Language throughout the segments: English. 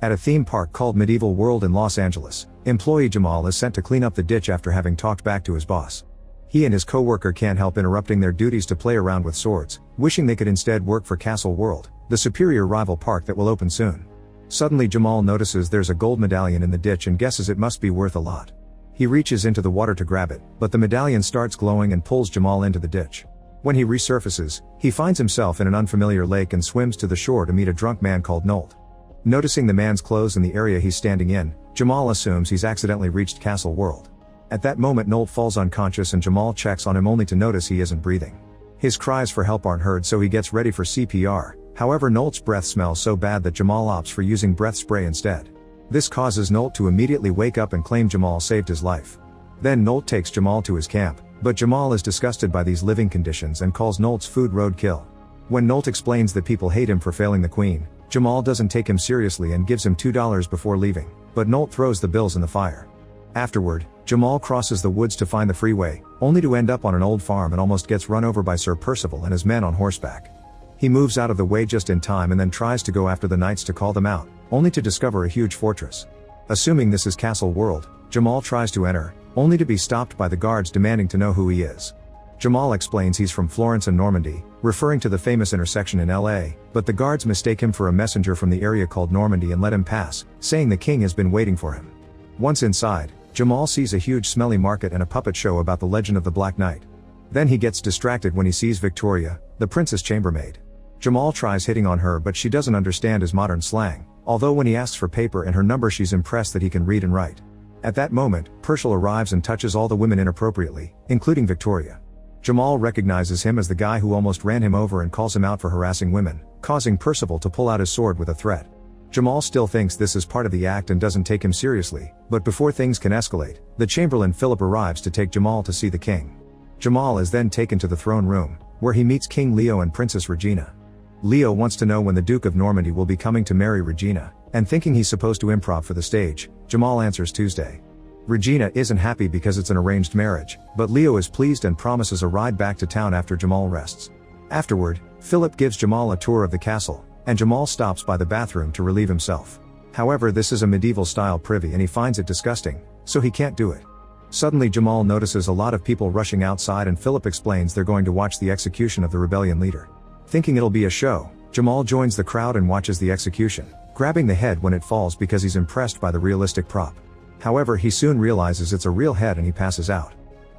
At a theme park called Medieval World in Los Angeles, employee Jamal is sent to clean up the ditch after having talked back to his boss. He and his co-worker can't help interrupting their duties to play around with swords, wishing they could instead work for Castle World, the superior rival park that will open soon. Suddenly Jamal notices there's a gold medallion in the ditch and guesses it must be worth a lot. He reaches into the water to grab it, but the medallion starts glowing and pulls Jamal into the ditch. When he resurfaces, he finds himself in an unfamiliar lake and swims to the shore to meet a drunk man called Nolt. Noticing the man's clothes in the area he's standing in, Jamal assumes he's accidentally reached Castle World. At that moment Nolt falls unconscious and Jamal checks on him only to notice he isn't breathing. His cries for help aren't heard, so he gets ready for CPR, however Nolt's breath smells so bad that Jamal opts for using breath spray instead. This causes Nolt to immediately wake up and claim Jamal saved his life. Then Nolt takes Jamal to his camp, but Jamal is disgusted by these living conditions and calls Nolt's food roadkill. When Nolt explains that people hate him for failing the queen, Jamal doesn't take him seriously and gives him $2 before leaving, but Nolt throws the bills in the fire. Afterward, Jamal crosses the woods to find the freeway, only to end up on an old farm and almost gets run over by Sir Percival and his men on horseback. He moves out of the way just in time and then tries to go after the knights to call them out, only to discover a huge fortress. Assuming this is Castle World, Jamal tries to enter, only to be stopped by the guards demanding to know who he is. Jamal explains he's from Florence and Normandy, referring to the famous intersection in LA, but the guards mistake him for a messenger from the area called Normandy and let him pass, saying the king has been waiting for him. Once inside, Jamal sees a huge smelly market and a puppet show about the legend of the Black Knight. Then he gets distracted when he sees Victoria, the princess chambermaid. Jamal tries hitting on her but she doesn't understand his modern slang, although when he asks for paper and her number she's impressed that he can read and write. At that moment, Percival arrives and touches all the women inappropriately, including Victoria. Jamal recognizes him as the guy who almost ran him over and calls him out for harassing women, causing Percival to pull out his sword with a threat. Jamal still thinks this is part of the act and doesn't take him seriously, but before things can escalate, the Chamberlain Philip arrives to take Jamal to see the king. Jamal is then taken to the throne room, where he meets King Leo and Princess Regina. Leo wants to know when the Duke of Normandy will be coming to marry Regina, and thinking he's supposed to improv for the stage, Jamal answers Tuesday. Regina isn't happy because it's an arranged marriage, but Leo is pleased and promises a ride back to town after Jamal rests. Afterward, Philip gives Jamal a tour of the castle, and Jamal stops by the bathroom to relieve himself. However, this is a medieval-style privy and he finds it disgusting, so he can't do it. Suddenly Jamal notices a lot of people rushing outside and Philip explains they're going to watch the execution of the rebellion leader. Thinking it'll be a show, Jamal joins the crowd and watches the execution, grabbing the head when it falls because he's impressed by the realistic prop. However, he soon realizes it's a real head and he passes out.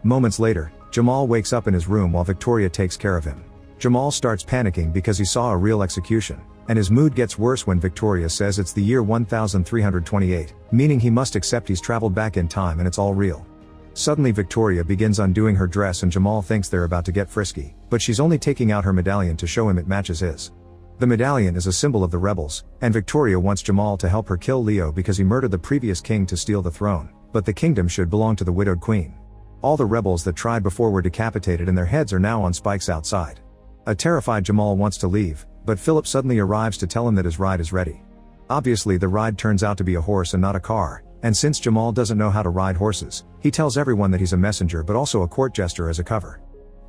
Moments later, Jamal wakes up in his room while Victoria takes care of him. Jamal starts panicking because he saw a real execution, and his mood gets worse when Victoria says it's the year 1328, meaning he must accept he's traveled back in time and it's all real. Suddenly Victoria begins undoing her dress and Jamal thinks they're about to get frisky, but she's only taking out her medallion to show him it matches his. The medallion is a symbol of the rebels, and Victoria wants Jamal to help her kill Leo because he murdered the previous king to steal the throne, but the kingdom should belong to the widowed queen. All the rebels that tried before were decapitated and their heads are now on spikes outside. A terrified Jamal wants to leave, but Philip suddenly arrives to tell him that his ride is ready. Obviously the ride turns out to be a horse and not a car, and since Jamal doesn't know how to ride horses, he tells everyone that he's a messenger but also a court jester as a cover.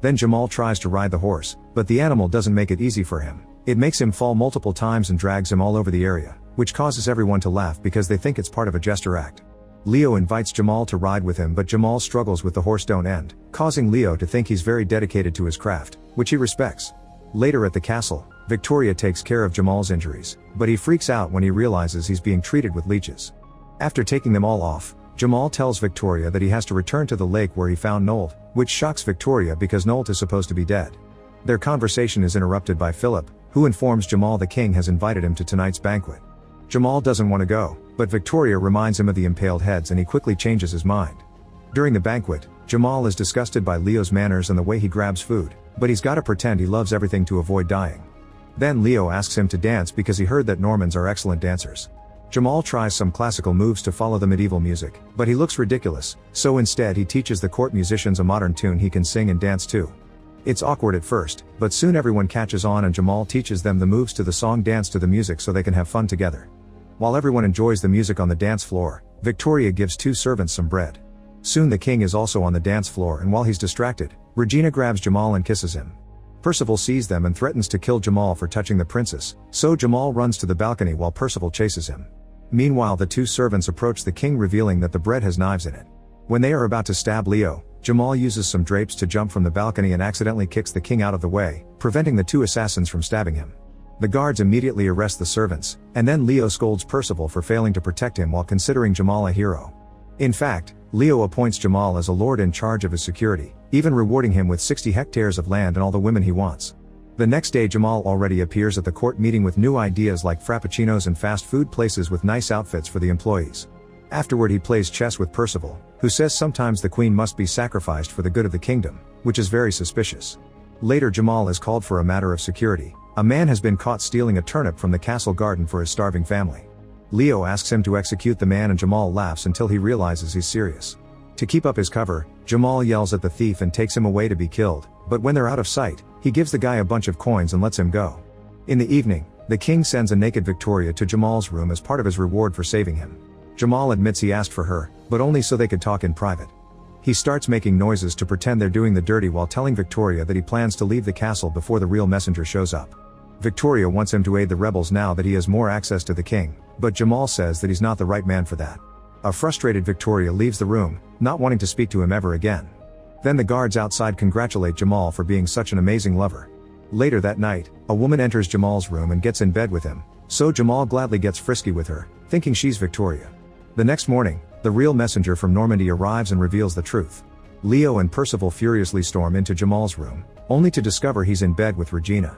Then Jamal tries to ride the horse, but the animal doesn't make it easy for him. It makes him fall multiple times and drags him all over the area, which causes everyone to laugh because they think it's part of a jester act. Leo invites Jamal to ride with him but Jamal struggles with the horse don't end, causing Leo to think he's very dedicated to his craft, which he respects. Later at the castle, Victoria takes care of Jamal's injuries, but he freaks out when he realizes he's being treated with leeches. After taking them all off, Jamal tells Victoria that he has to return to the lake where he found Nolt, which shocks Victoria because Nolt is supposed to be dead. Their conversation is interrupted by Philip, who informs Jamal the king has invited him to tonight's banquet. Jamal doesn't want to go, but Victoria reminds him of the impaled heads and he quickly changes his mind. During the banquet, Jamal is disgusted by Leo's manners and the way he grabs food, but he's gotta pretend he loves everything to avoid dying. Then Leo asks him to dance because he heard that Normans are excellent dancers. Jamal tries some classical moves to follow the medieval music, but he looks ridiculous, so instead he teaches the court musicians a modern tune he can sing and dance to. It's awkward at first, but soon everyone catches on and Jamal teaches them the moves to the song dance to the music so they can have fun together. While everyone enjoys the music on the dance floor, Victoria gives two servants some bread. Soon the king is also on the dance floor and while he's distracted, Regina grabs Jamal and kisses him. Percival sees them and threatens to kill Jamal for touching the princess, so Jamal runs to the balcony while Percival chases him. Meanwhile, the two servants approach the king, revealing that the bread has knives in it. When they are about to stab Leo, Jamal uses some drapes to jump from the balcony and accidentally kicks the king out of the way, preventing the two assassins from stabbing him. The guards immediately arrest the servants, and then Leo scolds Percival for failing to protect him while considering Jamal a hero. In fact, Leo appoints Jamal as a lord in charge of his security, even rewarding him with 60 hectares of land and all the women he wants. The next day, Jamal already appears at the court meeting with new ideas like frappuccinos and fast food places with nice outfits for the employees. Afterward, he plays chess with Percival, who says sometimes the queen must be sacrificed for the good of the kingdom, which is very suspicious. Later, Jamal is called for a matter of security. A man has been caught stealing a turnip from the castle garden for his starving family. Leo asks him to execute the man and Jamal laughs until he realizes he's serious. To keep up his cover, Jamal yells at the thief and takes him away to be killed, but when they're out of sight, he gives the guy a bunch of coins and lets him go. In the evening, the king sends a naked Victoria to Jamal's room as part of his reward for saving him. Jamal admits he asked for her, but only so they could talk in private. He starts making noises to pretend they're doing the dirty while telling Victoria that he plans to leave the castle before the real messenger shows up. Victoria wants him to aid the rebels now that he has more access to the king, but Jamal says that he's not the right man for that. A frustrated Victoria leaves the room, not wanting to speak to him ever again. Then the guards outside congratulate Jamal for being such an amazing lover. Later that night, a woman enters Jamal's room and gets in bed with him, so Jamal gladly gets frisky with her, thinking she's Victoria. The next morning, the real messenger from Normandy arrives and reveals the truth. Leo and Percival furiously storm into Jamal's room, only to discover he's in bed with Regina.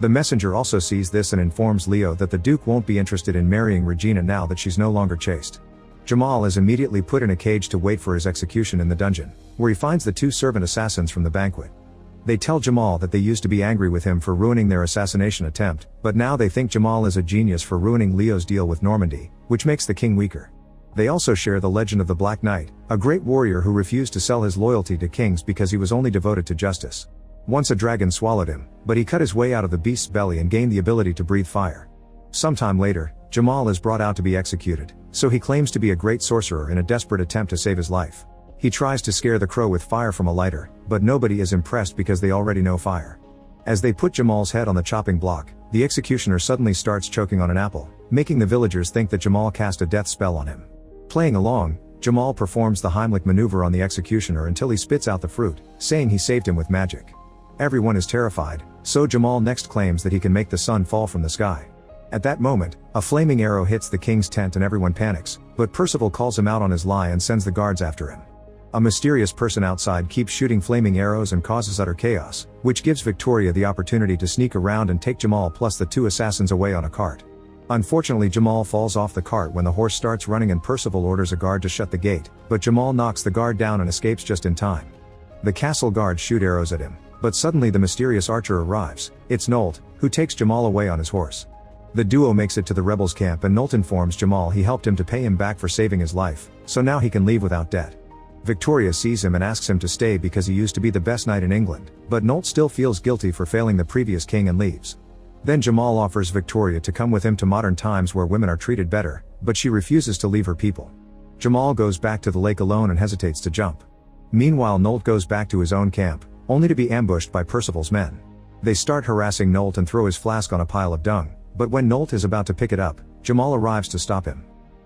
The messenger also sees this and informs Leo that the Duke won't be interested in marrying Regina now that she's no longer chaste. Jamal is immediately put in a cage to wait for his execution in the dungeon, where he finds the two servant assassins from the banquet. They tell Jamal that they used to be angry with him for ruining their assassination attempt, but now they think Jamal is a genius for ruining Leo's deal with Normandy, which makes the king weaker. They also share the legend of the Black Knight, a great warrior who refused to sell his loyalty to kings because he was only devoted to justice. Once a dragon swallowed him, but he cut his way out of the beast's belly and gained the ability to breathe fire. Sometime later, Jamal is brought out to be executed, so he claims to be a great sorcerer in a desperate attempt to save his life. He tries to scare the crow with fire from a lighter, but nobody is impressed because they already know fire. As they put Jamal's head on the chopping block, the executioner suddenly starts choking on an apple, making the villagers think that Jamal cast a death spell on him. Playing along, Jamal performs the Heimlich maneuver on the executioner until he spits out the fruit, saying he saved him with magic. Everyone is terrified, so Jamal next claims that he can make the sun fall from the sky. At that moment, a flaming arrow hits the king's tent and everyone panics, but Percival calls him out on his lie and sends the guards after him. A mysterious person outside keeps shooting flaming arrows and causes utter chaos, which gives Victoria the opportunity to sneak around and take Jamal plus the two assassins away on a cart. Unfortunately, Jamal falls off the cart when the horse starts running and Percival orders a guard to shut the gate, but Jamal knocks the guard down and escapes just in time. The castle guards shoot arrows at him, but suddenly the mysterious archer arrives. It's Nolt, who takes Jamal away on his horse. The duo makes it to the rebels' camp and Nolt informs Jamal he helped him to pay him back for saving his life, so now he can leave without debt. Victoria sees him and asks him to stay because he used to be the best knight in England, but Nolt still feels guilty for failing the previous king and leaves. Then Jamal offers Victoria to come with him to modern times where women are treated better, but she refuses to leave her people. Jamal goes back to the lake alone and hesitates to jump. Meanwhile, Nolt goes back to his own camp, only to be ambushed by Percival's men. They start harassing Nolt and throw his flask on a pile of dung, but when Nolt is about to pick it up, Jamal arrives to stop him.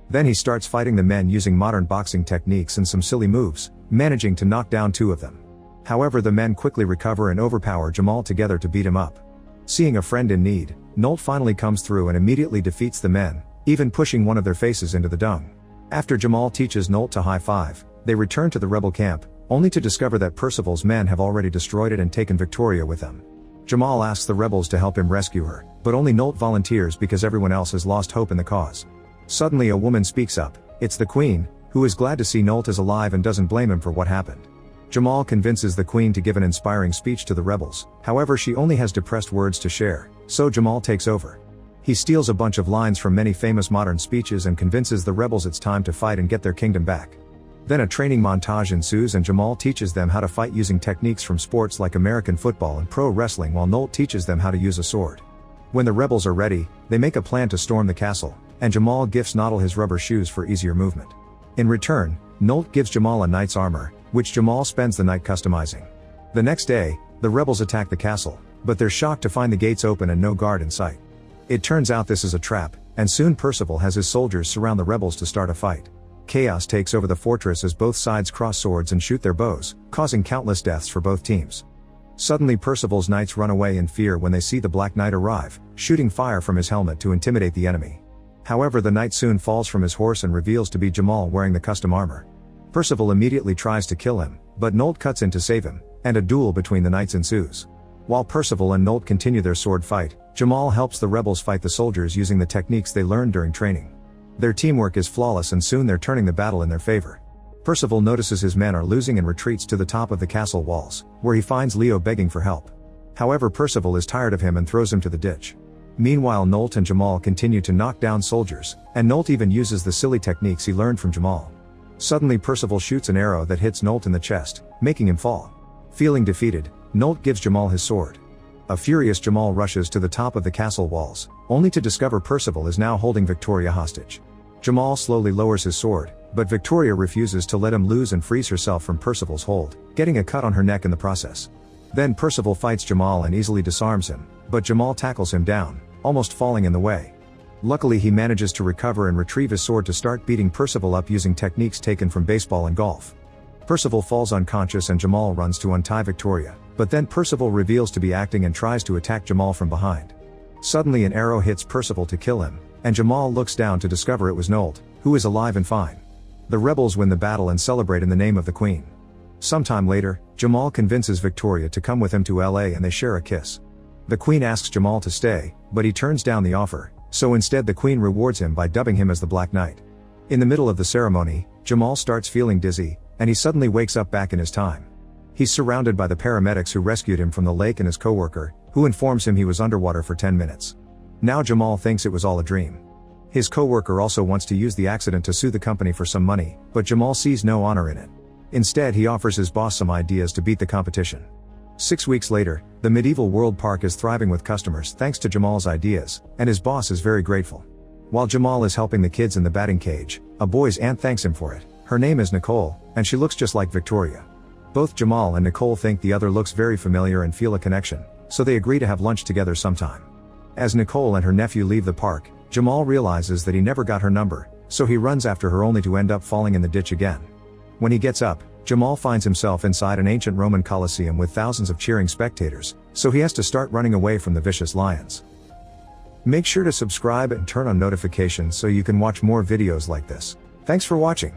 Then he starts fighting the men using modern boxing techniques and some silly moves, managing to knock down two of them. However, the men quickly recover and overpower Jamal together to beat him up. Seeing a friend in need, Nolt finally comes through and immediately defeats the men, even pushing one of their faces into the dung. After Jamal teaches Nolt to high-five, they return to the rebel camp, only to discover that Percival's men have already destroyed it and taken Victoria with them. Jamal asks the rebels to help him rescue her, but only Nolt volunteers because everyone else has lost hope in the cause. Suddenly a woman speaks up. It's the Queen, who is glad to see Nolt is alive and doesn't blame him for what happened. Jamal convinces the Queen to give an inspiring speech to the rebels, however she only has depressed words to share, so Jamal takes over. He steals a bunch of lines from many famous modern speeches and convinces the rebels it's time to fight and get their kingdom back. Then a training montage ensues and Jamal teaches them how to fight using techniques from sports like American football and pro wrestling while Nolt teaches them how to use a sword. When the rebels are ready, they make a plan to storm the castle, and Jamal gifts Noddle his rubber shoes for easier movement. In return, Nolt gives Jamal a knight's armor, which Jamal spends the night customizing. The next day, the rebels attack the castle, but they're shocked to find the gates open and no guard in sight. It turns out this is a trap, and soon Percival has his soldiers surround the rebels to start a fight. Chaos takes over the fortress as both sides cross swords and shoot their bows, causing countless deaths for both teams. Suddenly Percival's knights run away in fear when they see the Black Knight arrive, shooting fire from his helmet to intimidate the enemy. However, the knight soon falls from his horse and reveals to be Jamal wearing the custom armor. Percival immediately tries to kill him, but Nolt cuts in to save him, and a duel between the knights ensues. While Percival and Nolt continue their sword fight, Jamal helps the rebels fight the soldiers using the techniques they learned during training. Their teamwork is flawless and soon they're turning the battle in their favor. Percival notices his men are losing and retreats to the top of the castle walls, where he finds Leo begging for help. However, Percival is tired of him and throws him to the ditch. Meanwhile, Nolt and Jamal continue to knock down soldiers, and Nolt even uses the silly techniques he learned from Jamal. Suddenly Percival shoots an arrow that hits Nolt in the chest, making him fall. Feeling defeated, Nolt gives Jamal his sword. A furious Jamal rushes to the top of the castle walls, only to discover Percival is now holding Victoria hostage. Jamal slowly lowers his sword, but Victoria refuses to let him lose and frees herself from Percival's hold, getting a cut on her neck in the process. Then Percival fights Jamal and easily disarms him, but Jamal tackles him down, almost falling in the way. Luckily he manages to recover and retrieve his sword to start beating Percival up using techniques taken from baseball and golf. Percival falls unconscious and Jamal runs to untie Victoria, but then Percival reveals to be acting and tries to attack Jamal from behind. Suddenly an arrow hits Percival to kill him, and Jamal looks down to discover it was Nolt, who is alive and fine. The rebels win the battle and celebrate in the name of the Queen. Sometime later, Jamal convinces Victoria to come with him to LA and they share a kiss. The Queen asks Jamal to stay, but he turns down the offer, so instead the Queen rewards him by dubbing him as the Black Knight. In the middle of the ceremony, Jamal starts feeling dizzy, and he suddenly wakes up back in his time. He's surrounded by the paramedics who rescued him from the lake and his coworker, who informs him he was underwater for 10 minutes. Now Jamal thinks it was all a dream. His coworker also wants to use the accident to sue the company for some money, but Jamal sees no honor in it. Instead he offers his boss some ideas to beat the competition. 6 weeks later, the Medieval World Park is thriving with customers thanks to Jamal's ideas, and his boss is very grateful. While Jamal is helping the kids in the batting cage, a boy's aunt thanks him for it. Her name is Nicole, and she looks just like Victoria. Both Jamal and Nicole think the other looks very familiar and feel a connection, so they agree to have lunch together sometime. As Nicole and her nephew leave the park, Jamal realizes that he never got her number, so he runs after her only to end up falling in the ditch again. When he gets up, Jamal finds himself inside an ancient Roman Colosseum with thousands of cheering spectators, so he has to start running away from the vicious lions. Make sure to subscribe and turn on notifications so you can watch more videos like this. Thanks for watching.